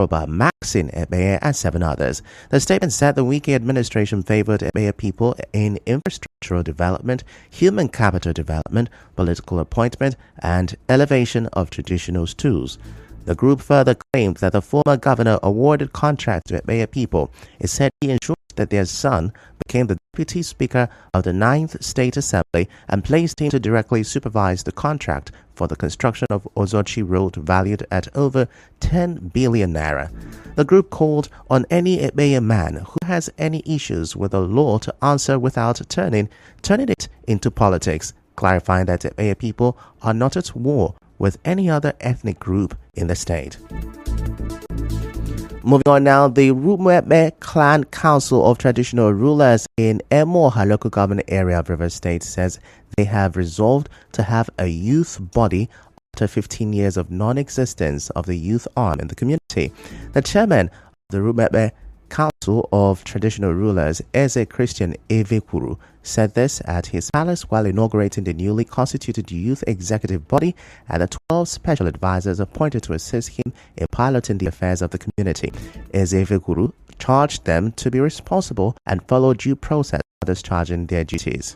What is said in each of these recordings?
Yoruba, Maxine Ebeye, and 7 others. The statement said the Wike administration favored Ebeye people in infrastructural development, human capital development, political appointment, and elevation of traditional stools. The group further claimed that the former governor awarded contracts to Ebeye people. It said he ensured that their son became the deputy speaker of the 9th State Assembly and placed him to directly supervise the contract for the construction of Ozochi Road valued at over 10 billion naira. The group called on any Ebeye man who has any issues with the law to answer without turning it into politics, clarifying that Ebeye people are not at war with any other ethnic group in the state. Moving on now, the Rumebe Clan Council of Traditional Rulers in Emoha local government area of River State says they have resolved to have a youth body after 15 years of non-existence of the youth arm in the community. The chairman of the Rumebe Council of Traditional Rulers, Eze Christian Evekuru, said this at his palace while inaugurating the newly constituted youth executive body and the 12 special advisors appointed to assist him in piloting the affairs of the community. Eze Evekuru charged them to be responsible and follow due process for discharging their duties.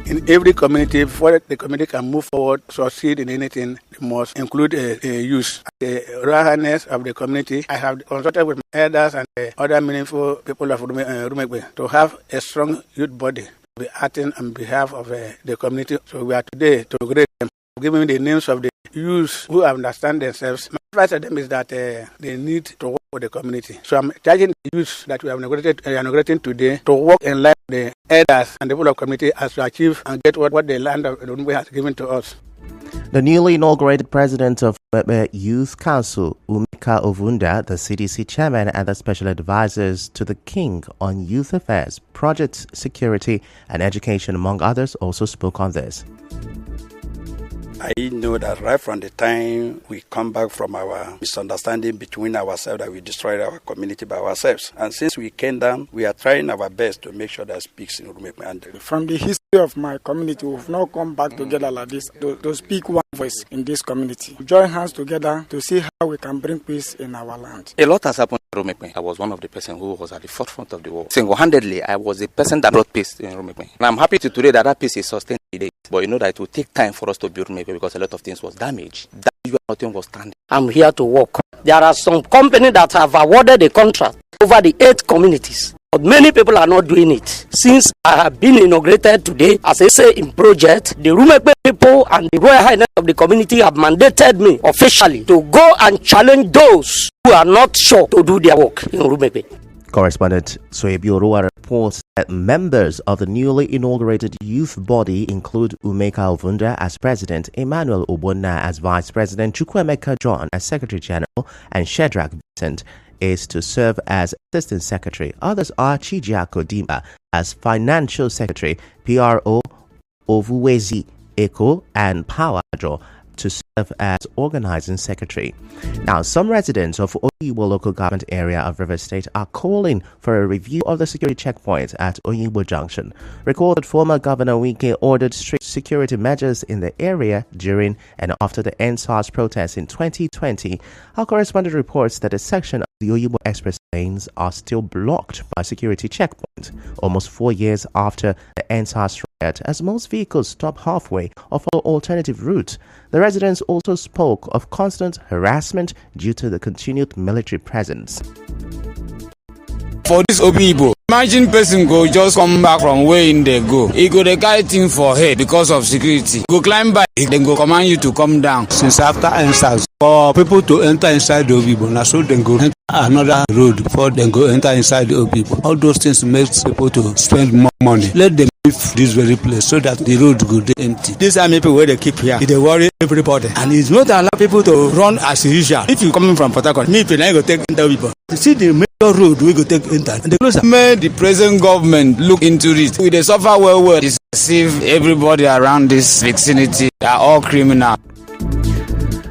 In every community, before the community can move forward, succeed in anything, they must include youth. The royal highness of the community, I have consulted with my elders and other meaningful people of Rumegbe to have a strong youth body to be acting on behalf of the community. So we are today to grade them, giving the names of the youth who understand themselves. My advice to them is that they need to work for the community. So I'm charging the youth that we have inaugurating today to work in line with the elders and the people of community as to achieve and get what the land of Rumegbe has given to us. The newly inaugurated president of Rumegbe Youth Council, Umika Ovunda, the CDC chairman, and the special advisors to the king on youth affairs, project security, and education, among others, also spoke on this. I know that right from the time we come back from our misunderstanding between ourselves, that we destroyed our community by ourselves. And since we came down, we are trying our best to make sure that speaks in Rumegbe. From the history of my community, we've now come back together like this to speak one voice in this community. Join hands together to see how we can bring peace in our land. A lot has happened in Rumegbe. I was one of the persons who was at the forefront of the war. Single-handedly, I was the person that brought peace in Rumegbe. And I'm happy to today that peace is sustained today. But you know that it will take time for us to build Rumegbe because a lot of things was damaged. Nothing was standing. I'm here to work. There are some companies that have awarded a contract over the 8 communities. But many people are not doing it. Since I have been inaugurated today, as I say in project, the Rumegbe people and the Royal Highness of the community have mandated me officially to go and challenge those who are not sure to do their work in Rumegbe. Correspondent Soebi Orua reports that members of the newly inaugurated youth body include Umeka Ovunda as president, Emmanuel Obonna as vice president, Chukwemeka John as secretary general, and Shedrack Vincent is to serve as assistant secretary. Others are Chijiako Dima as financial secretary, PRO Ovuwezi Eko, and Power Ajo to serve as organizing secretary. Now, some residents of Oyibo local government area of River State are calling for a review of the security checkpoints at Oyibo Junction. Recall that former Governor Wike ordered strict security measures in the area during and after the NSAS protests in 2020. Our correspondent reports that a section of the Oyibo Express lanes are still blocked by security checkpoints, almost 4 years after the NSAS riot, as most vehicles stop halfway or follow alternative routes. The residents also spoke of constant harassment due to the continued military presence. For this Obibo, imagine person go just come back from where in they go. He go the guy thing for head because of security. Go climb by, then go command you to come down. Since after NSAS, for people to enter inside the Obibo, now so then go enter another road before then go enter inside the Obibo. All those things make people to spend more money. Let them leave this very place so that the road go empty. These are people where they keep here. They worry everybody, and it's not allow people to run as usual. If you coming from Port Harcourt, me if I go take into Obibo. See the major road we go take enter. And the present government look into it. With the suffer well, it's as if everybody around this vicinity are all criminal.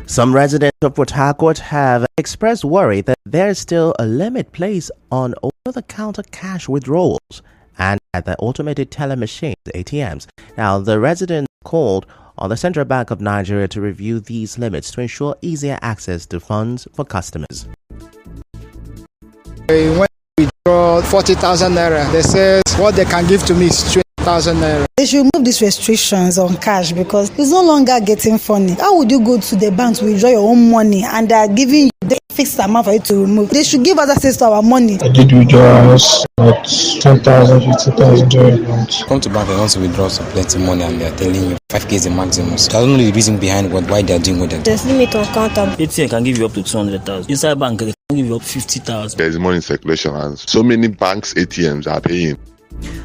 Some residents of Port Harcourt have expressed worry that there is still a limit placed on over-the-counter cash withdrawals and at the automated teller machines, ATMs. Now, the residents called on the Central Bank of Nigeria to review these limits to ensure easier access to funds for customers. When we draw 40,000 naira, they say what they can give to me is 20,000 naira. They should remove these restrictions on cash because it's no longer getting funny. How would you go to the bank to withdraw your own money and they are giving you the fixed amount for you to remove? They should give us access to our money. I did withdrawals at 10,000, 50,000 during the month. Come to bank and want to withdraw some plenty money and they are telling you 5k is the maximum. So I don't know the reason behind why they are doing what they're doing. There's limit on counter. ATM can give you up to 200,000. Inside bank, they can give you up 50,000. There's money in circulation and so many banks' ATMs are paying.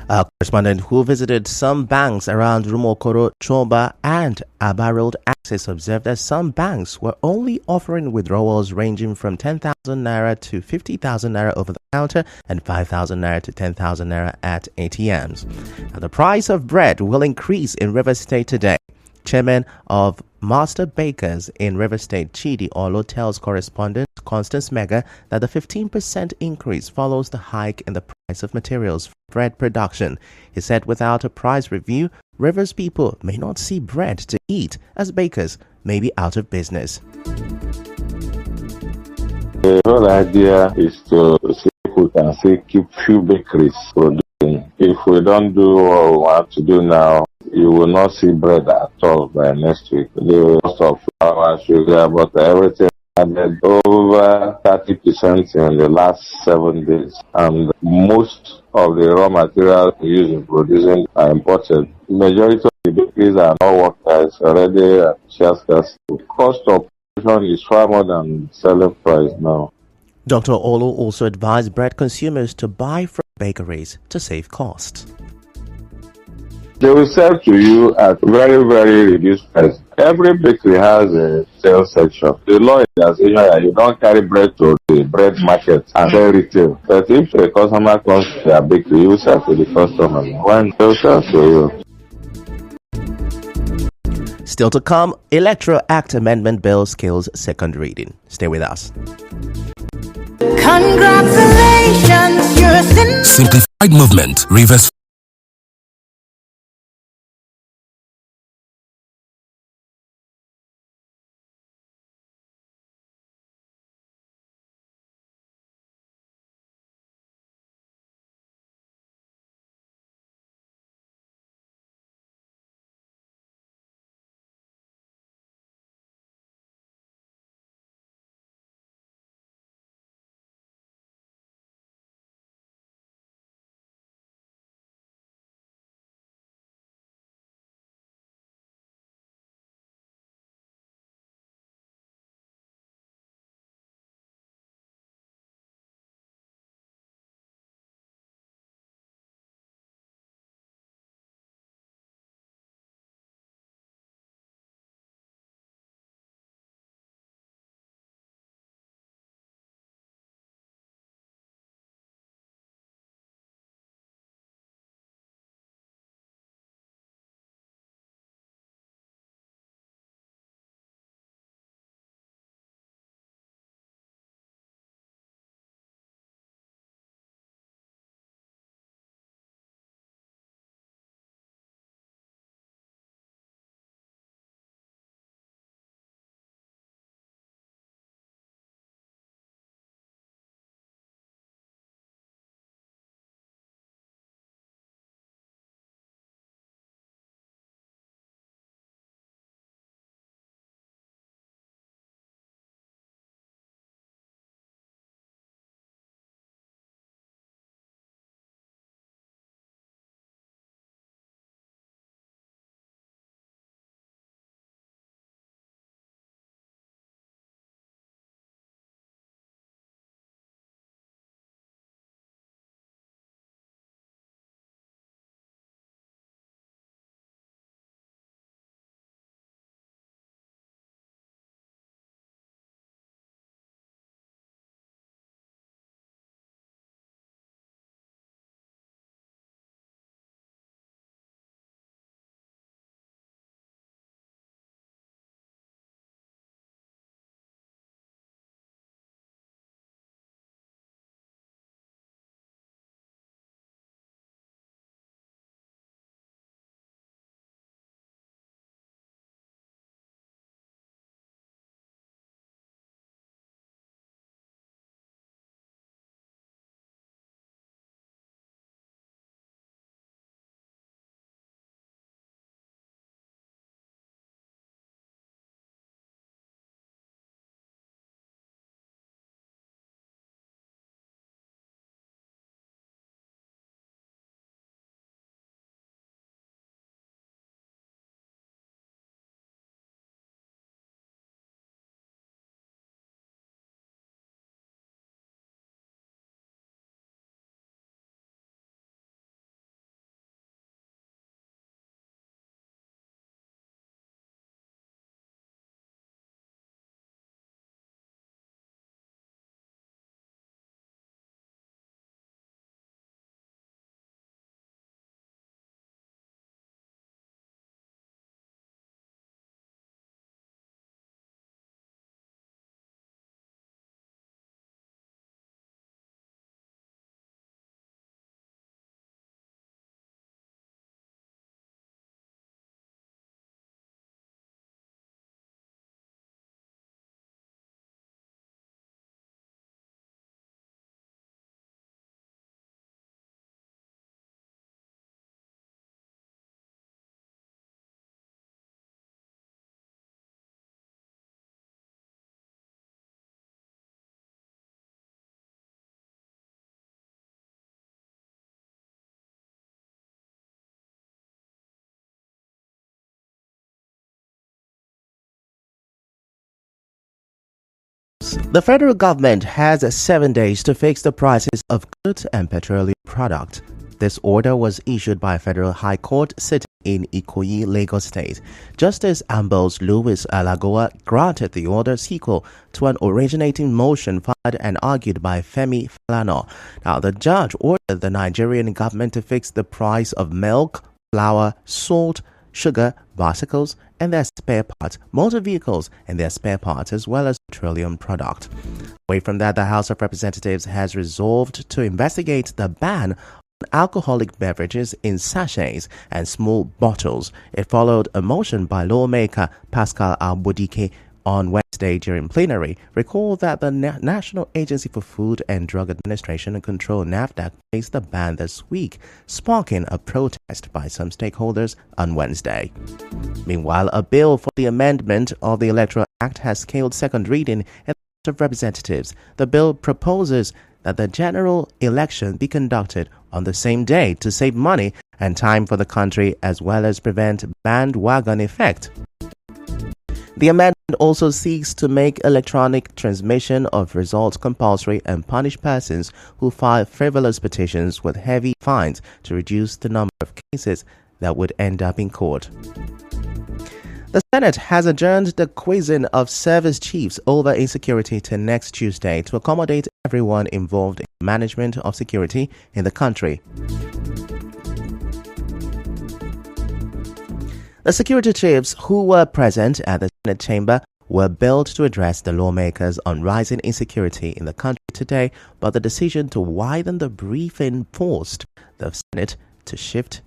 A correspondent who visited some banks around Rumokoro, Choba, and Aba Road Access observed that some banks were only offering withdrawals ranging from 10,000 naira to 50,000 naira over the counter and 5,000 naira to 10,000 naira at ATMs. Now, the price of bread will increase in Rivers State today. Chairman of Master Bakers in River State, Chidi Olo, tells correspondent Constance Mega that the 15% increase follows the hike in the price of materials for bread production. He said without a price review, Rivers people may not see bread to eat as bakers may be out of business. The whole idea is to see if we can keep few bakeries producing. If we don't do what we want to do now, you will not see bread at all by next week. The cost of flour, sugar, but everything added over 30% in the last 7 days. And most of the raw materials we use in producing are imported. The majority of the bakeries are not workers already at scarce. The cost of production is far more than selling price now. Dr. Olo also advised bread consumers to buy from bakeries to save costs. They will sell to you at very, very reduced price. Every bakery has a sales section. The law is that you don't carry bread to the bread market and sell retail. But if a customer comes to their bakery, you sell to the customer. When they sell to you. Still to come, Electoral Act Amendment Bill skills second reading. Stay with us. Congratulations, you're Simplified Movement, Rivers The federal government has 7 days to fix the prices of goods and petroleum products. This order was issued by a federal high court sitting in Ikoyi, Lagos State. Justice Ambrose Louis Alagoa granted the order sequel to an originating motion filed and argued by Femi Falana. Now, the judge ordered the Nigerian government to fix the price of milk, flour, salt, sugar, bicycles and their spare parts, motor vehicles and their spare parts, as well as petroleum products. Away from that, the House of Representatives has resolved to investigate the ban on alcoholic beverages in sachets and small bottles. It followed a motion by lawmaker Pascal Albodike on Wednesday during plenary. Recall that the National Agency for Food and Drug Administration and Control (NAFDAC) placed the ban this week, sparking a protest by some stakeholders on Wednesday. Meanwhile, a bill for the amendment of the Electoral Act has scaled second reading in the House of Representatives. The bill proposes that the general election be conducted on the same day to save money and time for the country, as well as prevent bandwagon effect. The amendment also seeks to make electronic transmission of results compulsory and punish persons who file frivolous petitions with heavy fines to reduce the number of cases that would end up in court. The Senate has adjourned the quizzing of service chiefs over insecurity to next Tuesday to accommodate everyone involved in management of security in the country. The security chiefs who were present at the Senate chamber were billed to address the lawmakers on rising insecurity in the country today, but the decision to widen the briefing forced the Senate to shift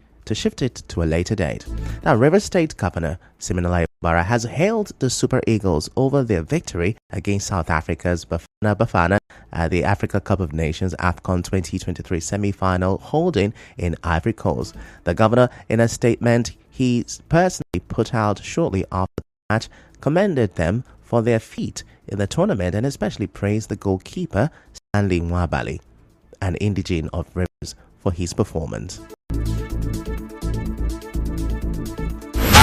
it to a later date. Now, Rivers State Governor Siminalayi Fubara has hailed the Super Eagles over their victory against South Africa's Bafana at the Africa Cup of Nations AFCON 2023 semi-final holding in Ivory Coast. The governor, in a statement he personally put out shortly after the match, commended them for their feat in the tournament and especially praised the goalkeeper Stanley Nwabali, an indigene of Rivers, for his performance.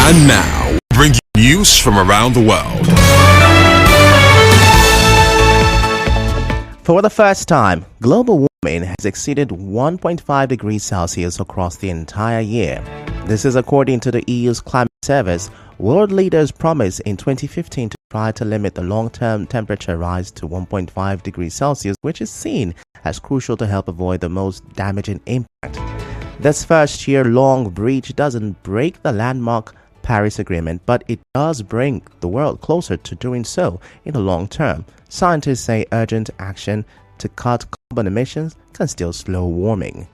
And now, bring you news from around the world. For the first time, global warming has exceeded 1.5 degrees Celsius across the entire year. This is according to the EU's climate service. World leaders promised in 2015 to try to limit the long-term temperature rise to 1.5 degrees Celsius, which is seen as crucial to help avoid the most damaging impact. This first-year-long breach doesn't break the landmark Paris Agreement, but it does bring the world closer to doing so in the long term. Scientists say urgent action to cut carbon emissions can still slow warming.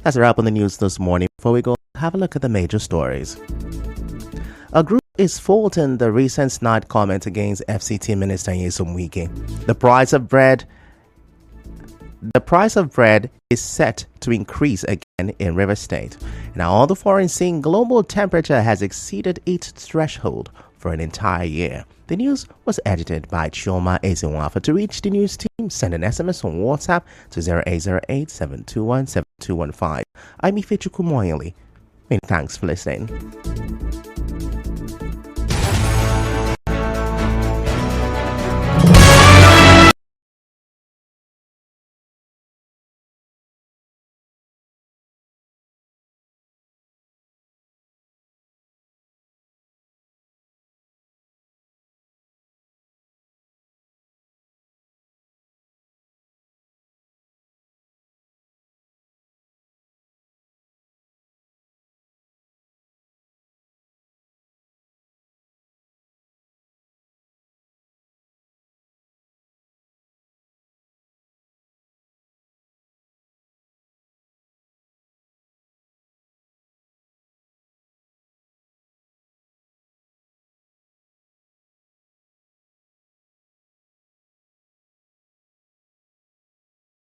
That's a wrap on the news this morning. Before we go, have a look at the major stories. A group is faulting the recent snide comment against FCT Minister Nyesom Wike. The price of bread is set to increase again in Rivers State. Now, all the foreign seeing global temperature has exceeded its threshold for an entire year. The news was edited by Chioma Ezenwafa. To reach the news team, send an SMS on WhatsApp to 0808-721-7215. I'm Ifechuku Moyeli. Many thanks for listening.